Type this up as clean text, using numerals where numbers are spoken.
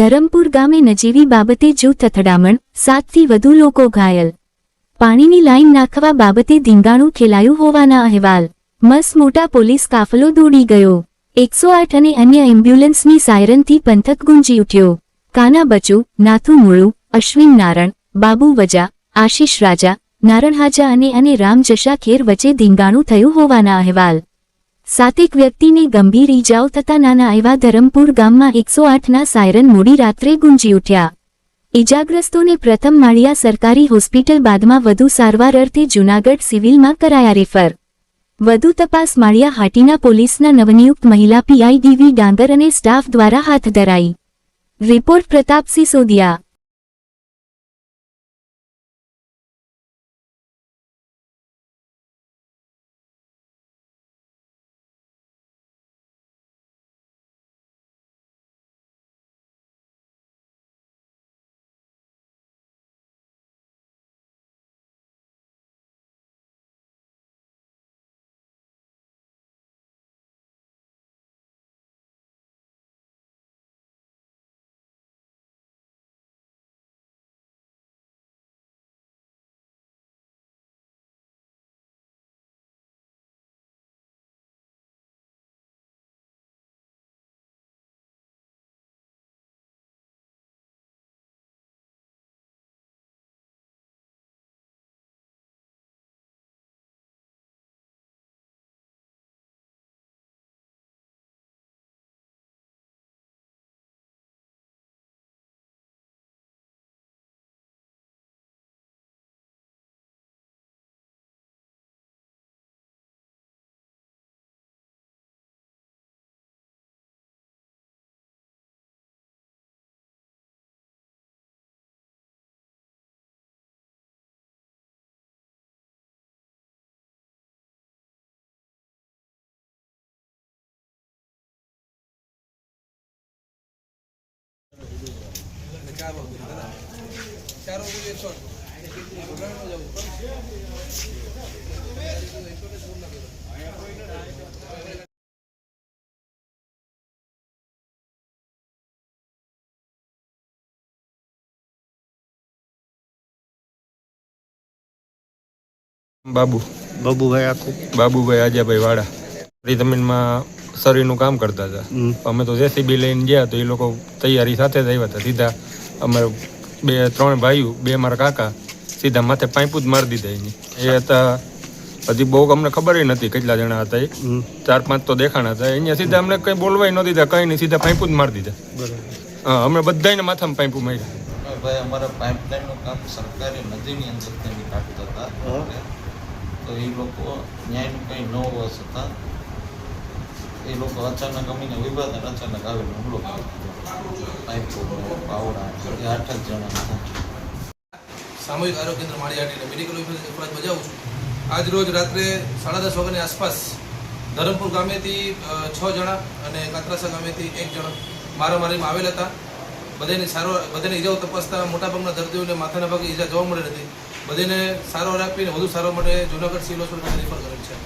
ધરમપુર ગામે નજીવી બાબતે જૂથ અથડામણ, 7 થી વધુ લોકો ઘાયલ. પાણીની લાઈન નાખવા બાબતે ધીંગાણું ખેલાયું હોવાના અહેવાલ. મસમોટા પોલીસ કાફલો દોડી ગયો. 108 અને અન્ય એમ્બ્યુલન્સની સાયરનથી પંથક ગુંજી ઉઠ્યો. કાના બચુ, નાથુ મુળુ, અશ્વિન નારણ, બાબુ વજા, આશિષ રાજા, નારણ હાજા અને રામ જશા ખેર વચ્ચે ધીંગાણું થયું હોવાના અહેવાલ. 7 વ્યક્તિને ગંભીર ઈજાઓ થતા નાના એવા ધરમપુર ગામમાં 108ના સાયરન મોડી રાત્રે ગુંજી ઉઠ્યા. ઈજાગ્રસ્તોને પ્રથમ માળિયા સરકારી હોસ્પિટલ બાદમાં વધુ સારવાર અર્થે જૂનાગઢ સિવિલમાં કરાયા રેફર. વધુ તપાસ માળિયા હાટીના પોલીસના નવનિયુક્ત મહિલા પીઆઈ ડીવી ડાંગર અને સ્ટાફ દ્વારા હાથ ધરાઈ. રિપોર્ટ પ્રતાપસિંહ સોદિયા. બાબુભાઈ આખું બાબુભાઈ આજાભાઈ વાડા જમીનમાં સરીનું કામ કરતા હતા. અમે તો જેસીબી લઈને ગયા તો એ લોકો તૈયારી સાથે જ આવ્યા હતા. સીધા અમારે 2-3 ભાઈઓ, 2 મારા કાકા સીધા માથે પાઇપ જ મારી દીધા. એની એ હતા હજી બહુ અમને ખબર નથી કેટલા જણા હતા. એ 4-5 તો દેખાણા હતા. અહીંયા સીધા અમને કંઈ બોલવાય ન દીધા, કંઈ નહીં, સીધા પાઇપ જ મારી દીધા. હા, અમે બધાને માથામાં પાઇપ માર્યા. ભાઈ અમારા પાઇપલાઇનનું કામ સરકારી નદીની અંદર તેની કાઢતા હતા. તો એ લોકો ન્યાયનું કંઈ ન હોવા છતાં એ લોકો અચાનક અમીને વિવાદ અને અચાનક આવેલો હુમલો પાઇપો પાવડા 8 જણા હતા. સામૂહિક આરોગ્ય કેન્દ્ર માળિયાહાટી મેડિકલ ઓફિસર ફરજ બજાવું છું. આજ રોજ રાત્રે 10:30 વાગ્યાની આસપાસ ધરમપુર ગામેથી 6 જણા અને કાતરાસા ગામેથી 1 જણા મારામારીમાં આવેલ હતા. બધાને ઈજાઓ તપાસતા મોટાભાગના દર્દીઓને માથાના ભાગે ઈજા જોવા મળે નથી. બધાને સારવાર આપીને વધુ સારવાર માટે જૂનાગઢ સિવિલ હોસ્પિટલમાં રેફર કરેલ છે.